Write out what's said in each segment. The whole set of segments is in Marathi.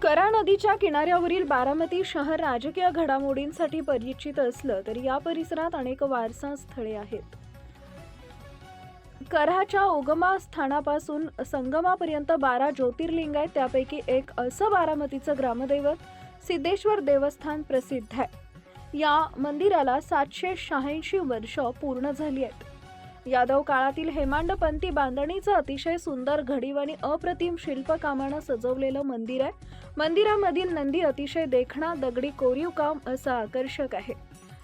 करा नदीच्या किनाऱ्यावरील बारामती शहर राजकीय घडामोडींसाठी परिचित असलं तरी या परिसरात अनेक वारसा स्थळे आहेत. कराच्या उगमस्थानापासून संगमापर्यंत 12 ज्योतिर्लिंग आहेत. त्यापैकी एक असं बारामतीचं ग्रामदैवत सिद्धेश्वर देवस्थान प्रसिद्ध आहे. या मंदिराला 786 वर्ष पूर्ण झाली आहेत. यादव काळातील हेमांडपंथी बांधणीचं अतिशय सुंदर घडीव आणि अप्रतिम शिल्पकामानं सजवलेलं मंदिर आहे. मंदिरामधील नंदी अतिशय देखणा दगडी कोरीव काम असं आकर्षक आहे.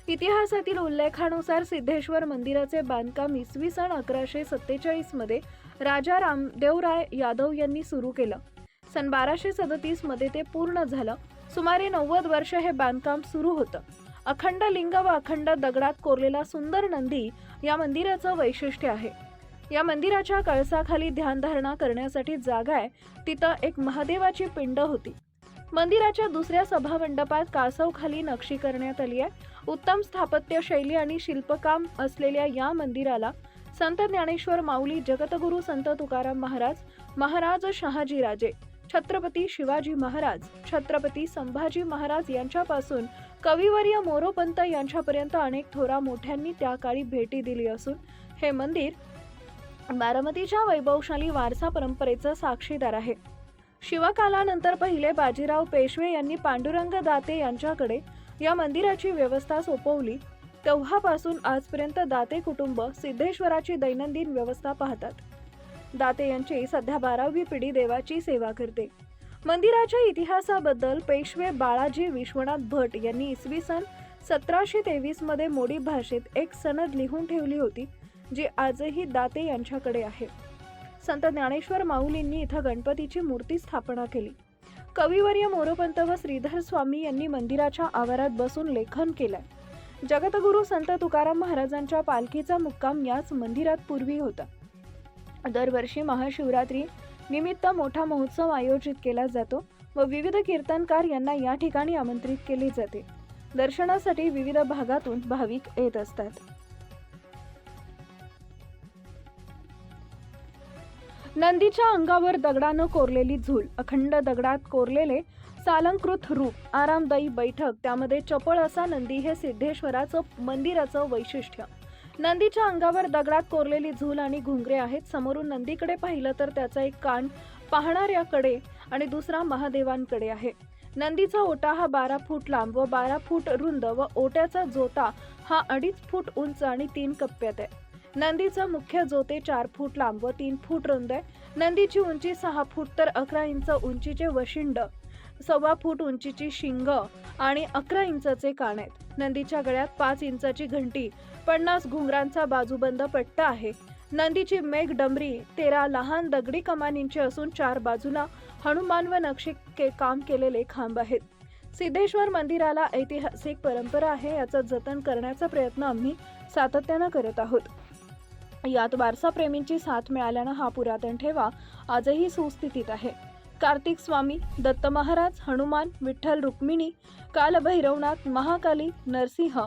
इतिहासातील उल्लेखानुसार सिद्धेश्वर मंदिराचे बांधकाम इसवी सन 1147 मध्ये राजा रामदेवराय यादव यांनी सुरू केलं. सन 1237 मध्ये ते पूर्ण झालं. सुमारे 90 वर्ष हे बांधकाम सुरू होतं. अखंड लिंग व अखंड दगडात कोरलेला सुंदर नंदी या मंदिराचं वैशिष्ट्य आहे. या मंदिराच्या कळसाखाली ध्यानधारणा करण्यासाठी जागा आहे. तिथं एक महादेवाची पिंड होती. मंदिराच्या दुसऱ्या सभामंडपात कासवखाली नक्षी करण्यात आली आहे. उत्तम स्थापत्य शैली आणि शिल्पकाम असलेल्या या मंदिराला संत ज्ञानेश्वर माऊली, जगतगुरू संत तुकाराम महाराज, महाराज शहाजीराजे, छत्रपती शिवाजी महाराज, छत्रपती संभाजी महाराज यांच्यापासून कविवर्य मोरोपंत यांच्यापर्यंत अनेक थोरा मोठ्यांनी त्या काळी भेटी दिली असून हे मंदिर बारामतीच्या वैभवशाली वारसा परंपरेचा साक्षीदार आहे. शिवकालानंतर पहिले बाजीराव पेशवे यांनी पांडुरंग दाते यांच्याकडे या मंदिराची व्यवस्था सोपवली. तेव्हापासून आजपर्यंत दाते कुटुंब सिद्धेश्वराची दैनंदिन व्यवस्था पाहतात. दाते यांची सध्या 12वी पिढी देवाची सेवा करते. मंदिराच्या इतिहासाबद्दल पेशवे बाळाजी विश्वनाथ भट यांनी इसवी सन 1723 मध्ये मोडी भाषेत एक सनद लिहून ठेवली होती, जी आजही दाते यांच्याकडे आहे. संत ज्ञानेश्वर माऊलींनी इथं गणपतीची मूर्ती स्थापना केली. कविवर्य मोरोपंत व श्रीधर स्वामी यांनी मंदिराच्या आवारात बसून लेखन केलंय. जगतगुरू संत तुकाराम महाराजांच्या पालखीचा मुक्काम याच मंदिरात पूर्वी होता. दरवर्षी महाशिवरात्री निमित्त मोठा महोत्सव आयोजित केला जातो व विविध कीर्तनकार यांना या ठिकाणी आमंत्रित केले जाते. दर्शनासाठी विविध भागातून भाविक येत असतात. नंदीच्या अंगावर दगडानं कोरलेली झूल, अखंड दगडात कोरलेले सालंकृत रूप, आरामदायी बैठक, त्यामध्ये चपळ असा नंदी हे सिद्धेश्वराचं मंदिराचं वैशिष्ट्य. नंदीच्या अंगावर दगडात कोरलेली झूल आणि घुंगरे आहेत. समोरून नंदीकडे पाहिलं तर त्याचा एक कान पाहणाऱ्याकडे आणि दुसरा महादेवांकडे आहे. नंदीचा ओटा हा 12 फूट लांब व 12 फूट रुंद व ओट्याचा जोता हा 2.5 फूट उंच आणि 3 कप्प्यात आहे. नंदीचा मुख्य जोते 4 फूट लांब व 3 फूट रुंद आहे. नंदीची उंची 6 फूट तर 11 इंच उंचीचे वशिंड, 1.25 फूट उंचीची शिंग आणि 11 इंचाचे कान आहेत. नंदीच्या गळ्यात 5 इंचाची घंटी, 50 घुंगरांचा बाजूबंद पट्टा आहे. नंदीची मेघ डमरी 13 लहान दगडी कमानींची असून 4 बाजूला हनुमान व नक्षी काम केलेले खांब आहेत. सिद्धेश्वर मंदिराला ऐतिहासिक परंपरा आहे. याचं जतन करण्याचा प्रयत्न आम्ही सातत्यानं करत आहोत. यात वारसाप्रेमींची साथ मिळाल्यानं हा पुरातन ठेवा आजही सुस्थितीत आहे. कार्तिक स्वामी, दत्त महाराज, हनुमान, विठ्ठल रुक्मिणी, कालभैरवनाथ, महाकाली, नरसिंह,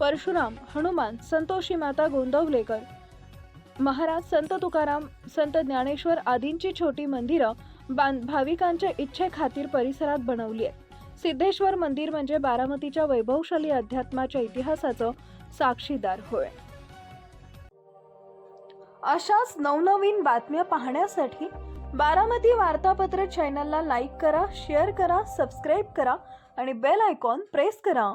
परशुराम, हनुमान, संतोषी माता गोंदवलेकर महाराज, संत तुकाराम, संत ज्ञानेश्वर आदींची छोटी मंदिरं भाविकांच्या इच्छेखातीर परिसरात बनवली आहेत. सिद्धेश्वर मंदिर म्हणजे बारामतीच्या वैभवशाली अध्यात्माच्या इतिहासाचं साक्षीदार होय. अशाच नवनवीन बातम्या पाहण्यासाठी बारामती वार्तापत्र चॅनलला लाईक करा, शेअर करा, सबस्क्राईब करा आणि बेल आयकॉन प्रेस करा.